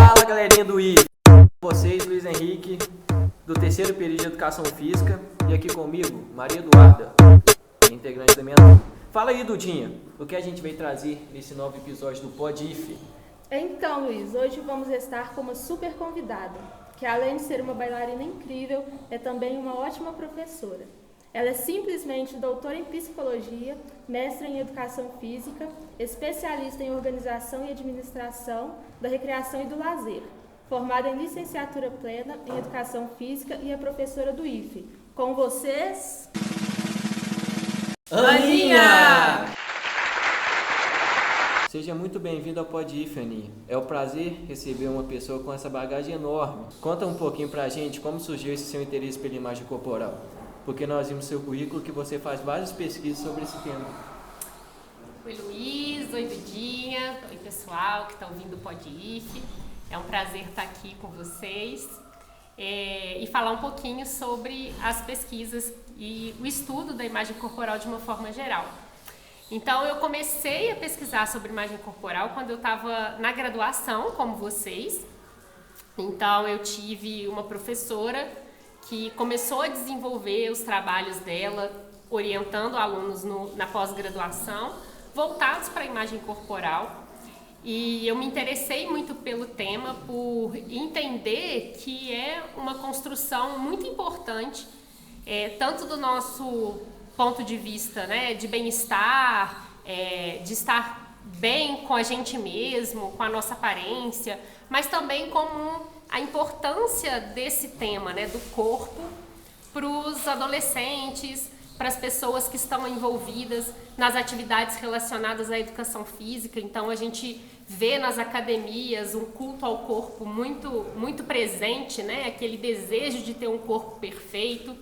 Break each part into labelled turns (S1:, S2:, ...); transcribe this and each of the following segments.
S1: Fala, galerinha do I, vocês, Luiz Henrique, do terceiro período de Educação Física, e aqui comigo, Maria Eduarda, integrante da minha turma. Fala aí, Dudinha, o que a gente veio trazer nesse novo episódio do Pod IF?
S2: Então, Luiz, hoje vamos estar com uma super convidada, que além de ser uma bailarina incrível, é também uma ótima professora. Ela é simplesmente doutora em psicologia, mestre em educação física, especialista em organização e administração da recreação e do lazer, formada em licenciatura plena em educação física e é professora do IFE. Com vocês...
S1: Aninha! Seja muito bem-vindo ao Pod IF, Aninha. É um prazer receber uma pessoa com essa bagagem enorme. Conta um pouquinho pra gente como surgiu esse seu interesse pela imagem corporal. Porque nós vimos no seu currículo que você faz várias pesquisas sobre esse tema.
S3: Oi, Luiz. Oi, Dudinha. Oi, pessoal que está ouvindo o Pod IF. É um prazer estar aqui com vocês e falar um pouquinho sobre as pesquisas e o estudo da imagem corporal de uma forma geral. Então, eu comecei a pesquisar sobre imagem corporal quando eu estava na graduação, como vocês. Então, eu tive uma professora que começou a desenvolver os trabalhos dela, orientando alunos na pós-graduação, voltados para a imagem corporal. E eu me interessei muito pelo tema por entender que é uma construção muito importante, tanto do nosso ponto de vista, né, de bem-estar, de estar bem com a gente mesmo, com a nossa aparência, mas também como a importância desse tema, né, do corpo para os adolescentes, para as pessoas que estão envolvidas nas atividades relacionadas à educação física. Então a gente vê nas academias um culto ao corpo muito presente, né, aquele desejo de ter um corpo perfeito.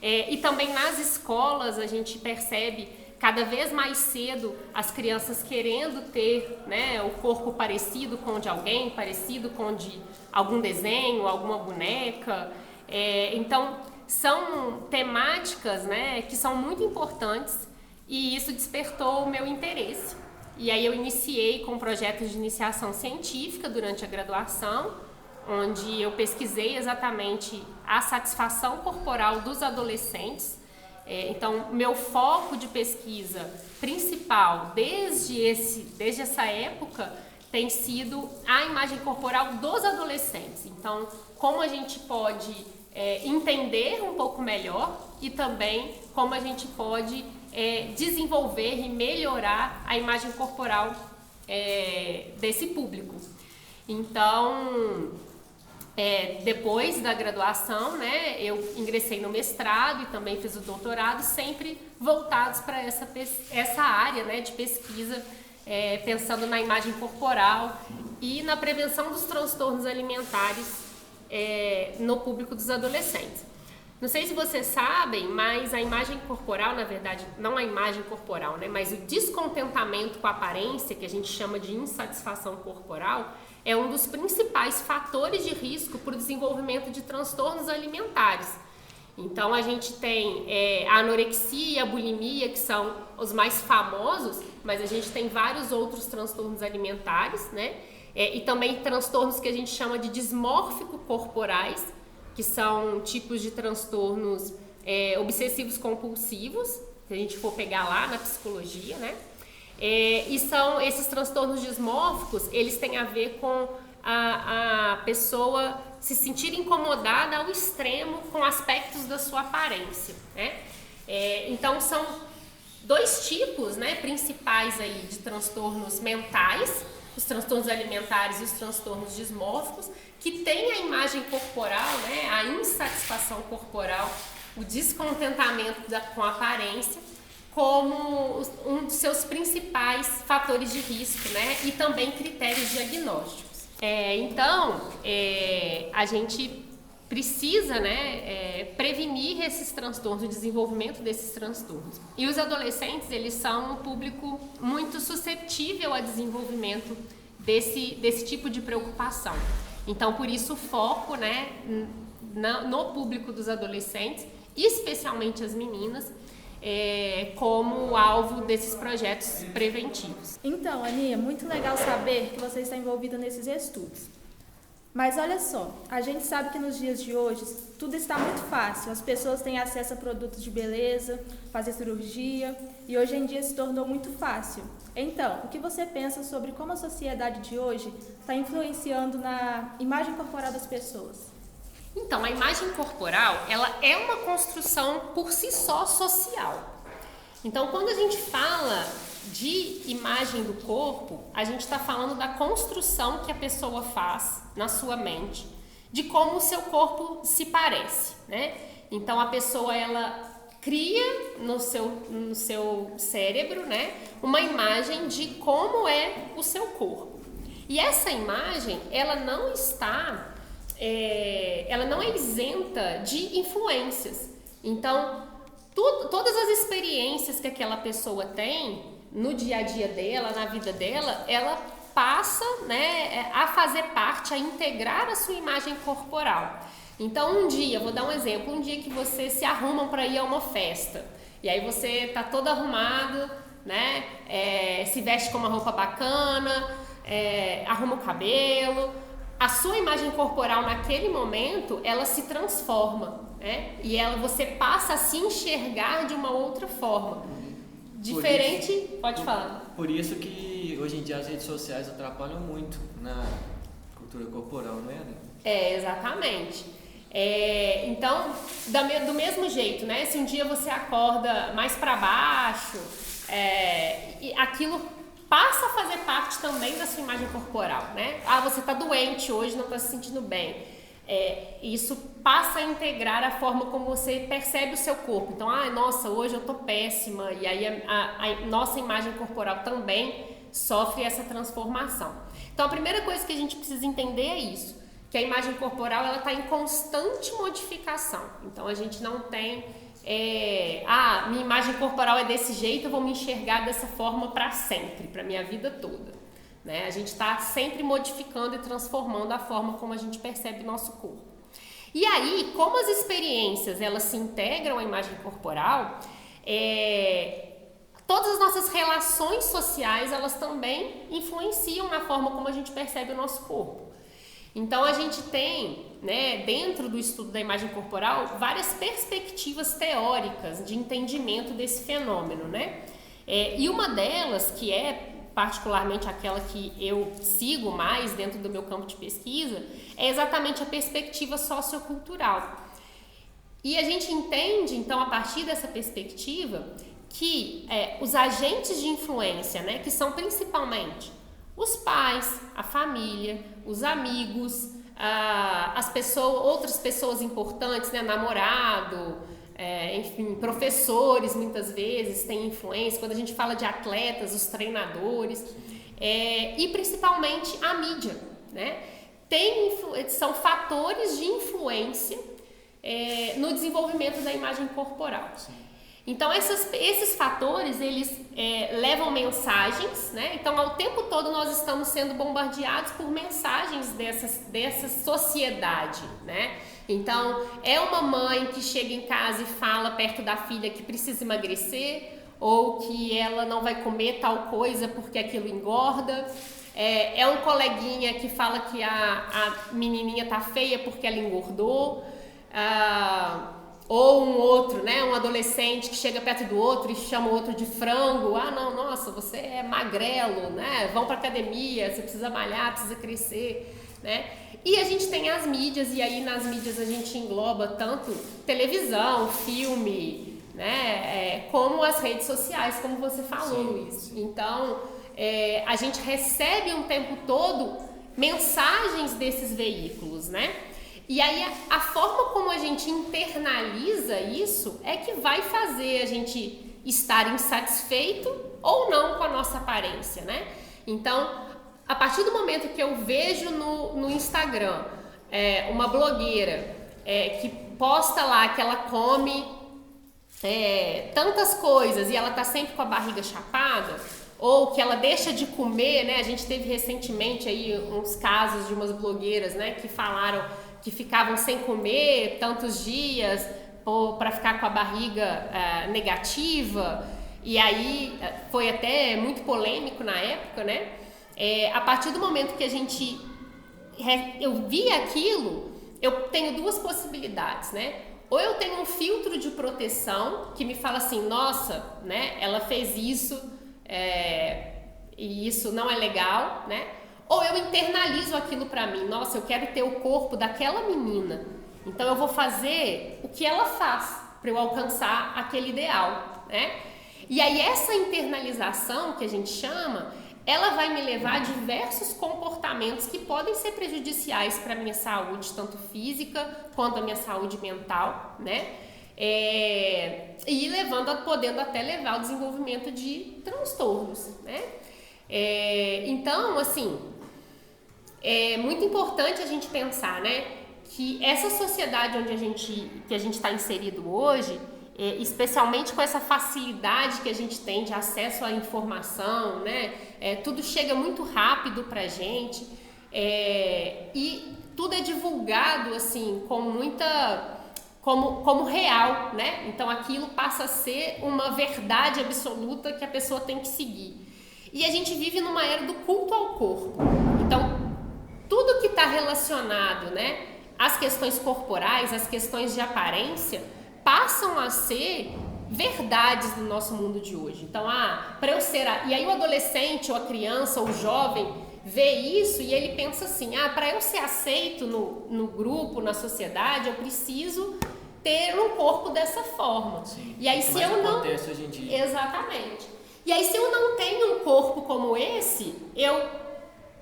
S3: E também nas escolas a gente percebe cada vez mais cedo as crianças querendo ter, né, o corpo parecido com o de alguém, parecido com o de algum desenho, alguma boneca. Então, são temáticas, né, que são muito importantes e isso despertou o meu interesse. E aí eu iniciei com projetos de iniciação científica durante a graduação, onde eu pesquisei exatamente a satisfação corporal dos adolescentes. Então, meu foco de pesquisa principal desde essa época tem sido a imagem corporal dos adolescentes. Então, como a gente pode entender um pouco melhor e também como a gente pode desenvolver e melhorar a imagem corporal desse público. Então, depois da graduação, né, eu ingressei no mestrado e também fiz o doutorado, sempre voltados para essa área, né, de pesquisa, pensando na imagem corporal e na prevenção dos transtornos alimentares no público dos adolescentes. Não sei se vocês sabem, mas a imagem corporal, na verdade, não a imagem corporal, né, mas o descontentamento com a aparência, que a gente chama de insatisfação corporal, é um dos principais fatores de risco para o desenvolvimento de transtornos alimentares. Então, a gente tem a anorexia e a bulimia, que são os mais famosos, mas a gente tem vários outros transtornos alimentares, né? E também transtornos que a gente chama de dismórfico-corporais, que são tipos de transtornos obsessivos compulsivos, se a gente for pegar lá na psicologia, né? E são esses transtornos dismórficos, eles têm a ver com a pessoa se sentir incomodada ao extremo com aspectos da sua aparência, né? Então são dois tipos, né, principais aí de transtornos mentais, os transtornos alimentares e os transtornos dismórficos, que têm a imagem corporal, né, a insatisfação corporal, o descontentamento com a aparência, como um dos seus principais fatores de risco, né? E também critérios diagnósticos. Então, a gente precisa, né, prevenir esses transtornos, o desenvolvimento desses transtornos. E os adolescentes, eles são um público muito suscetível a desenvolvimento desse tipo de preocupação. Então, por isso, o foco, né, no público dos adolescentes, especialmente as meninas, como alvo desses projetos preventivos.
S2: Então, Aninha, muito legal saber que você está envolvida nesses estudos. Mas olha só, a gente sabe que nos dias de hoje tudo está muito fácil. As pessoas têm acesso a produtos de beleza, fazer cirurgia e hoje em dia se tornou muito fácil. Então, o que você pensa sobre como a sociedade de hoje está influenciando na imagem corporal das pessoas?
S3: Então, a imagem corporal, ela é uma construção por si só social. Então, quando a gente fala de imagem do corpo, a gente está falando da construção que a pessoa faz na sua mente, de como o seu corpo se parece, né? Então, a pessoa, ela cria no seu cérebro, né, uma imagem de como é o seu corpo. E essa imagem, ela não é isenta de influências. Então, todas as experiências que aquela pessoa tem no dia a dia dela, na vida dela, ela passa, né, a fazer parte, a integrar a sua imagem corporal. Então, vou dar um exemplo, um dia que você se arruma para ir a uma festa, e aí você tá todo arrumado, né, se veste com uma roupa bacana, arruma o cabelo, a sua imagem corporal naquele momento, ela se transforma, né, e você passa a se enxergar de uma outra forma. Diferente, pode falar.
S1: Por isso que hoje em dia as redes sociais atrapalham muito na cultura corporal, não é?
S3: Exatamente. Então, do mesmo jeito, né? Se um dia você acorda mais para baixo, e aquilo passa a fazer parte também da sua imagem corporal, né? Você está doente hoje, não está se sentindo bem. Isso passa a integrar a forma como você percebe o seu corpo. Então, nossa, hoje eu tô péssima, e aí a nossa imagem corporal também sofre essa transformação. Então, a primeira coisa que a gente precisa entender é isso, que a imagem corporal, ela está em constante modificação. Então, a gente não tem minha imagem corporal é desse jeito, eu vou me enxergar dessa forma para sempre, para minha vida toda. Né? A gente está sempre modificando e transformando a forma como a gente percebe o nosso corpo. E aí, como as experiências elas se integram à imagem corporal, todas as nossas relações sociais elas também influenciam na forma como a gente percebe o nosso corpo. Então a gente tem, né, dentro do estudo da imagem corporal, várias perspectivas teóricas de entendimento desse fenômeno, né? E uma delas, que é particularmente aquela que eu sigo mais dentro do meu campo de pesquisa, é exatamente a perspectiva sociocultural. E a gente entende, então, a partir dessa perspectiva, que os agentes de influência, né, que são principalmente os pais, a família, os amigos, outras pessoas importantes, né, namorado, enfim, professores muitas vezes têm influência, quando a gente fala de atletas, os treinadores, e principalmente a mídia, né? São fatores de influência no desenvolvimento da imagem corporal. Sim. Então esses fatores, eles levam mensagens, né? Então ao tempo todo nós estamos sendo bombardeados por mensagens dessa sociedade, né? Então, é uma mãe que chega em casa e fala perto da filha que precisa emagrecer, ou que ela não vai comer tal coisa porque aquilo engorda. É um coleguinha que fala que a menininha tá feia porque ela engordou. Ou um outro, né, um adolescente que chega perto do outro e chama o outro de frango. Não, nossa, você é magrelo, né? Vão pra academia, você precisa malhar, precisa crescer, né? E a gente tem as mídias, e aí nas mídias a gente engloba tanto televisão, filme, né, como as redes sociais, como você falou, sim, Luiz. Sim. Então, a gente recebe o tempo todo mensagens desses veículos, né? E aí a forma como a gente internaliza isso é que vai fazer a gente estar insatisfeito ou não com a nossa aparência, né? Então, a partir do momento que eu vejo no Instagram uma blogueira que posta lá que ela come tantas coisas e ela tá sempre com a barriga chapada, ou que ela deixa de comer, né? A gente teve recentemente aí uns casos de umas blogueiras, né, que falaram que ficavam sem comer tantos dias para ficar com a barriga negativa, e aí foi até muito polêmico na época, né? A partir do momento que a gente eu vi aquilo, eu tenho duas possibilidades, né? Ou eu tenho um filtro de proteção que me fala assim, nossa, né? Ela fez isso e isso não é legal, né? Ou eu internalizo aquilo pra mim, nossa, eu quero ter o corpo daquela menina, então eu vou fazer o que ela faz para eu alcançar aquele ideal, né? E aí essa internalização que a gente chama, ela vai me levar a diversos comportamentos que podem ser prejudiciais para a minha saúde, tanto física quanto a minha saúde mental, né? E podendo até levar ao desenvolvimento de transtornos, né? Então, assim, é muito importante a gente pensar, né, que essa sociedade que a gente está inserido hoje, especialmente com essa facilidade que a gente tem de acesso à informação, né? Tudo chega muito rápido pra gente, e tudo é divulgado assim com muita como real, né? Então aquilo passa a ser uma verdade absoluta que a pessoa tem que seguir. E a gente vive numa era do culto ao corpo. Então tudo que está relacionado, né, às questões corporais, às questões de aparência, passam a ser verdades no nosso mundo de hoje. Então, para eu ser... E aí o adolescente, ou a criança, ou o jovem, vê isso e ele pensa assim, para eu ser aceito no grupo, na sociedade, eu preciso ter um corpo dessa forma.
S1: Sim,
S3: e aí se eu não...
S1: acontece hoje em dia.
S3: Exatamente. E aí se eu não tenho um corpo como esse, eu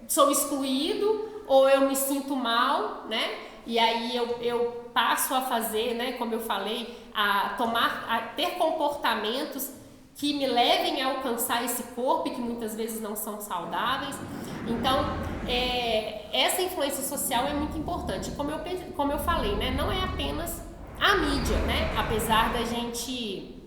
S3: sou excluído, ou eu me sinto mal, né? E aí eu passo a fazer, né, como eu falei, a ter comportamentos que me levem a alcançar esse corpo e que muitas vezes não são saudáveis. Então, essa influência social é muito importante. Como eu falei, né, não é apenas a mídia, né? Apesar da gente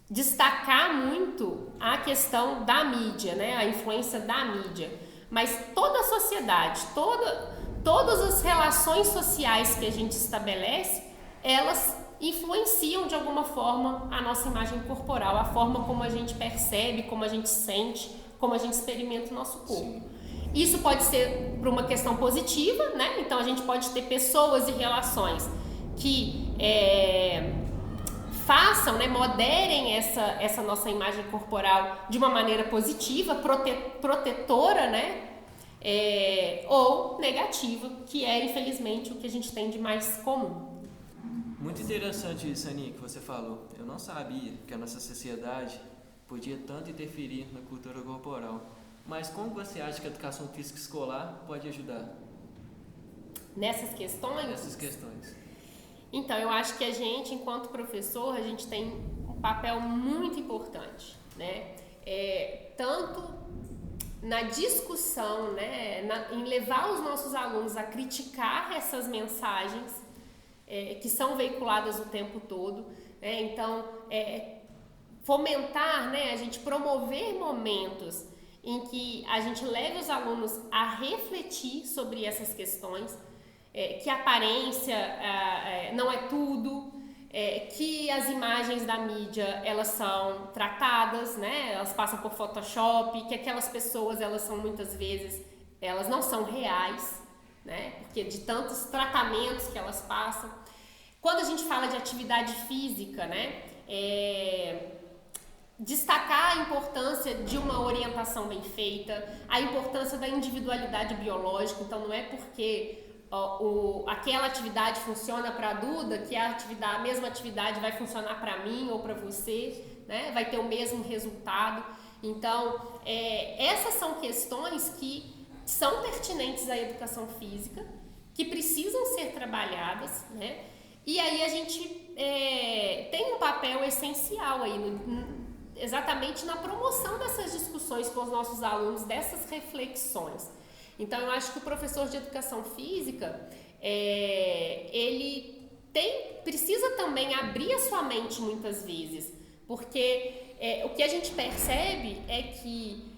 S3: destacar muito a questão da mídia, né, a influência da mídia, mas toda a sociedade, todas as relações sociais que a gente estabelece, elas influenciam de alguma forma a nossa imagem corporal, a forma como a gente percebe, como a gente sente, como a gente experimenta o nosso corpo. Sim. Isso pode ser por uma questão positiva, né? Então a gente pode ter pessoas e relações que façam, né, moderem essa nossa imagem corporal de uma maneira positiva, protetora, né? Ou negativa, que é infelizmente o que a gente tem de mais comum.
S1: Muito interessante isso, Aninha, que você falou. Eu não sabia que a nossa sociedade podia tanto interferir na cultura corporal. Mas como você acha que a educação física escolar pode ajudar?
S3: Nessas questões?
S1: Nessas questões.
S3: Então, eu acho que a gente, enquanto professor, a gente tem um papel muito importante, né? Tanto na discussão, né, em levar os nossos alunos a criticar essas mensagens que são veiculadas o tempo todo, né? Então, fomentar, né, a gente promover momentos em que a gente leve os alunos a refletir sobre essas questões, que a aparência não é tudo, que as imagens da mídia elas são tratadas, né? Elas passam por Photoshop, que aquelas pessoas elas são muitas vezes elas não são reais, né? Porque de tantos tratamentos que elas passam. Quando a gente fala de atividade física, né? Destacar a importância de uma orientação bem feita, a importância da individualidade biológica. Então não é porque aquela atividade funciona para a Duda que a mesma atividade vai funcionar para mim ou para você, né? Vai ter o mesmo resultado. Então essas são questões que são pertinentes à educação física, que precisam ser trabalhadas, né? E aí a gente tem um papel essencial aí exatamente na promoção dessas discussões com os nossos alunos, dessas reflexões. Então, eu acho que o professor de educação física, ele precisa também abrir a sua mente muitas vezes, porque o que a gente percebe é que,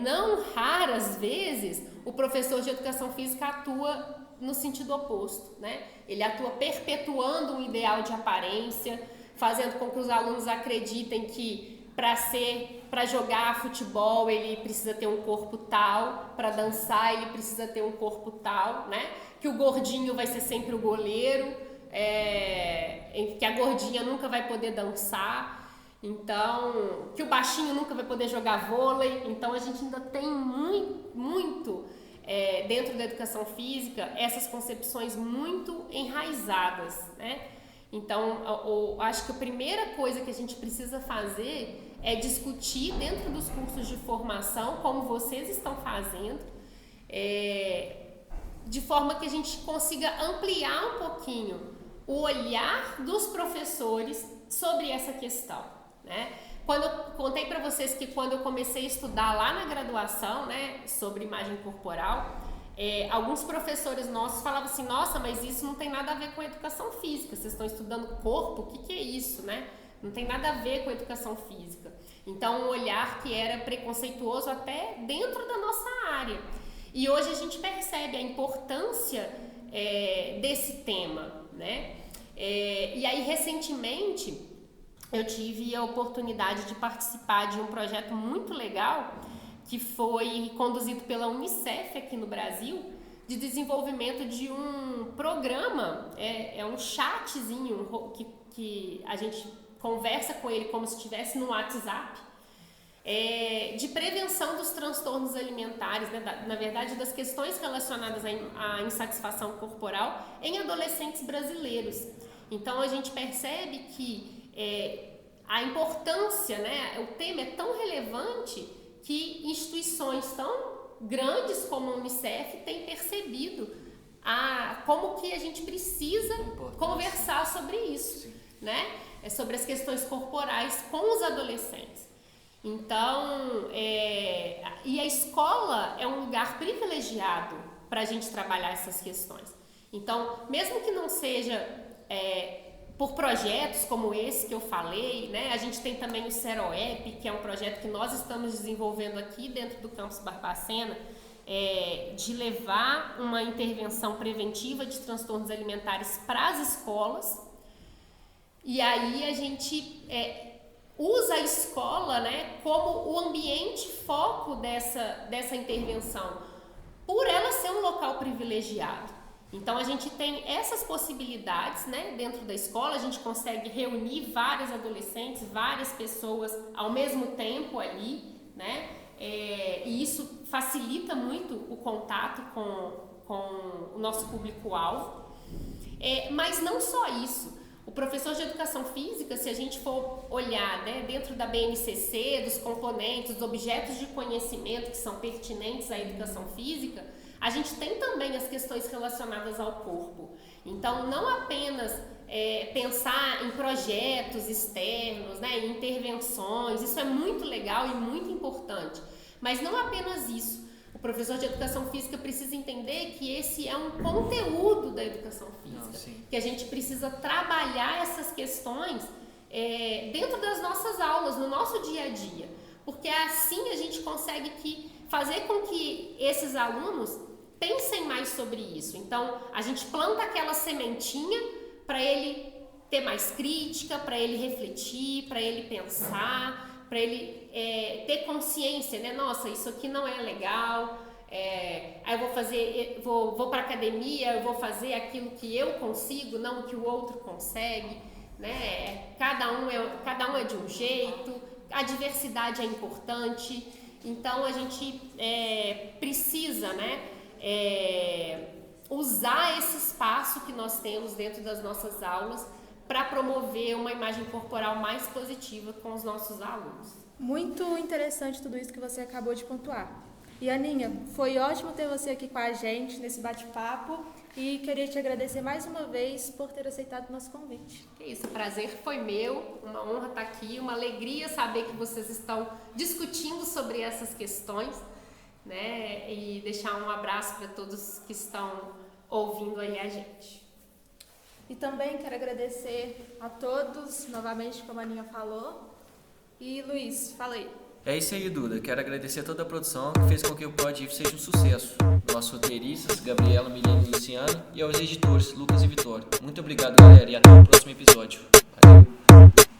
S3: não raras vezes, o professor de educação física atua no sentido oposto, né? Ele atua perpetuando um ideal de aparência, fazendo com que os alunos acreditem que para ser para jogar futebol ele precisa ter um corpo tal, para dançar ele precisa ter um corpo tal, né? Que o gordinho vai ser sempre o goleiro, que a gordinha nunca vai poder dançar, então que o baixinho nunca vai poder jogar vôlei. Então a gente ainda tem muito dentro da educação física essas concepções muito enraizadas, né? Então acho que a primeira coisa que a gente precisa fazer é discutir dentro dos cursos de formação, como vocês estão fazendo, de forma que a gente consiga ampliar um pouquinho o olhar dos professores sobre essa questão, né? Quando eu contei para vocês que quando eu comecei a estudar lá na graduação, né, sobre imagem corporal, alguns professores nossos falavam assim: nossa, mas isso não tem nada a ver com a educação física, vocês estão estudando corpo, o que é isso, né? Não tem nada a ver com a educação física. Então, um olhar que era preconceituoso até dentro da nossa área. E hoje a gente percebe a importância desse tema, né? E aí, recentemente, eu tive a oportunidade de participar de um projeto muito legal que foi conduzido pela Unicef aqui no Brasil, de desenvolvimento de um programa, um chatzinho que a gente conversa com ele como se estivesse no WhatsApp, de prevenção dos transtornos alimentares, né? Na verdade, das questões relacionadas à insatisfação corporal em adolescentes brasileiros. Então, a gente percebe que a importância, né? O tema é tão relevante que instituições tão grandes como a Unicef têm percebido como que a gente precisa conversar sobre isso, né? Sobre as questões corporais com os adolescentes. Então, e a escola é um lugar privilegiado para a gente trabalhar essas questões. Então, mesmo que não seja por projetos como esse que eu falei, né? A gente tem também o CEROEP, que é um projeto que nós estamos desenvolvendo aqui dentro do campus Barbacena, de levar uma intervenção preventiva de transtornos alimentares para as escolas. E aí a gente usa a escola, né, como o ambiente foco dessa intervenção, por ela ser um local privilegiado. Então a gente tem essas possibilidades, né, dentro da escola, a gente consegue reunir vários adolescentes, várias pessoas ao mesmo tempo ali, né, e isso facilita muito o contato com o nosso público-alvo. Mas não só isso. O professor de educação física, se a gente for olhar, né, dentro da BNCC, dos componentes, dos objetos de conhecimento que são pertinentes à educação física, a gente tem também as questões relacionadas ao corpo. Então, não apenas pensar em projetos externos, né, em intervenções, isso é muito legal e muito importante, mas não apenas isso. O professor de educação física precisa entender que esse é um conteúdo da educação física, que a gente precisa trabalhar essas questões dentro das nossas aulas, no nosso dia a dia, porque assim a gente consegue fazer com que esses alunos pensem mais sobre isso. Então, a gente planta aquela sementinha para ele ter mais crítica, para ele refletir, para ele pensar, para ele ter consciência, né? Nossa, isso aqui não é legal. Aí eu vou para academia, eu vou fazer aquilo que eu consigo, não o que o outro consegue, né? Cada um é de um jeito, a diversidade é importante. Então a gente precisa, né, usar esse espaço que nós temos dentro das nossas aulas para promover uma imagem corporal mais positiva com os nossos alunos.
S2: Muito interessante tudo isso que você acabou de pontuar. E Aninha, foi ótimo ter você aqui com a gente nesse bate-papo e queria te agradecer mais uma vez por ter aceitado o nosso convite.
S3: Que isso, o prazer foi meu, uma honra estar aqui, uma alegria saber que vocês estão discutindo sobre essas questões, né? E deixar um abraço para todos que estão ouvindo aí a gente.
S2: E também quero agradecer a todos, novamente, como a Aninha falou. E Luiz, fala aí.
S1: É isso aí, Duda. Quero agradecer a toda a produção que fez com que o Pod If seja um sucesso. Nossos roteiristas, Gabriela, Milene e Luciano, e aos editores, Lucas e Vitória. Muito obrigado, galera, e até o próximo episódio. Valeu!